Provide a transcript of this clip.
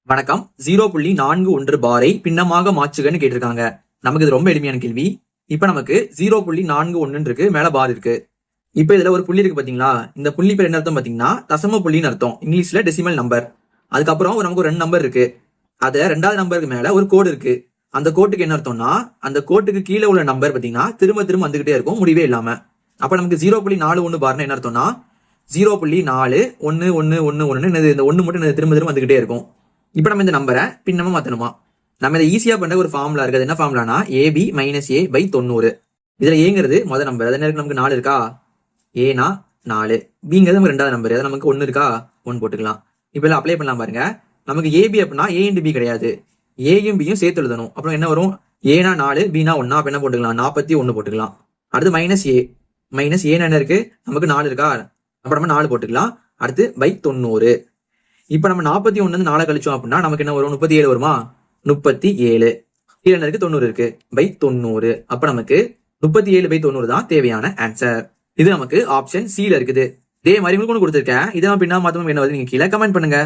வணக்கம். 0.41 பாரை பின்னமாக மாற்றுகன்னு கேட்டிருக்காங்க. நமக்கு இது ரொம்ப எளிமையான கேள்வி. இப்ப நமக்கு 0.41 இருக்கு, மேல பார் இருக்கு. இப்ப இதுல ஒரு புள்ளி இருக்கு பாத்தீங்களா? இந்த புள்ளி பேர் என்ன அர்த்தம் பாத்தீங்கன்னா தசம புள்ளின்னு அர்த்தம். இங்கிலீஷ்ல டெசிமல் நம்பர். அதுக்கப்புறம் நமக்கு ஒரு 2 நம்பர் இருக்கு. அத 2வது நம்பருக்கு மேல ஒரு கோடு இருக்கு. அந்த கோட்டுக்கு என்ன அர்த்தம்னா அந்த கோட்டுக்கு கீழே உள்ள நம்பர் பாத்தீங்கன்னா திரும்ப திரும்ப வந்துகிட்டே இருக்கும், முடிவே இல்லாம. அப்ப நமக்கு 0.41 பார்னா என்ன அர்த்தம்னா 0.4111 இந்த ஒண்ணு மட்டும் திரும்ப திரும்ப வந்துகிட்டே இருக்கும். இப்ப நம்ம இந்த நம்பரை பின்னமா மாத்தணுமா? நம்ம இதை ஈஸியா பண்ற ஒரு ஃபார்முலா இருக்கு. என்ன ஃபார்முலானா AB - A/90. இதுல ஏங்கிறது முதல் நம்பர், அது என்ன இருக்கு, நமக்கு 4 இருக்கா, ஏனா 4, பிங்கிறது நமக்கு 2வது நம்பர், அது நமக்கு 1 இருக்கா, 1 போட்டுக்கலாம். இப்ப எல்லாம் அப்ளை பண்ணலாம் பாருங்க. நமக்கு AB அப்படின்னா A × B கிடையாது, ஏயும் பியும் சேர்த்து எழுதணும். அப்புறம் என்ன வரும், ஏனா 4, பினா 1, அப்ப என்ன போட்டுக்கலாம், 41 போட்டுக்கலாம். அடுத்து -A என்ன இருக்கு, நமக்கு 4 இருக்கா, அப்ப நம்ம 4 போட்டுக்கலாம். அடுத்து /90. இப்ப நம்ம 41 4 கழிச்சோம் அப்படின்னா நமக்கு என்ன வரும், 37 வருமா, 37. கீழே இருக்கு 90 இருக்கு, /90. அப்ப நமக்கு 37/90 தான் தேவையான ஆன்சர். இது நமக்கு ஆப்ஷன் C ல இருக்குது. இதே மாதிரி உங்களுக்கு கொடுத்திருக்கேன். இதை பின்னா மாத்தணும் என்ன வருது, நீங்க கீழே கமெண்ட் பண்ணுங்க.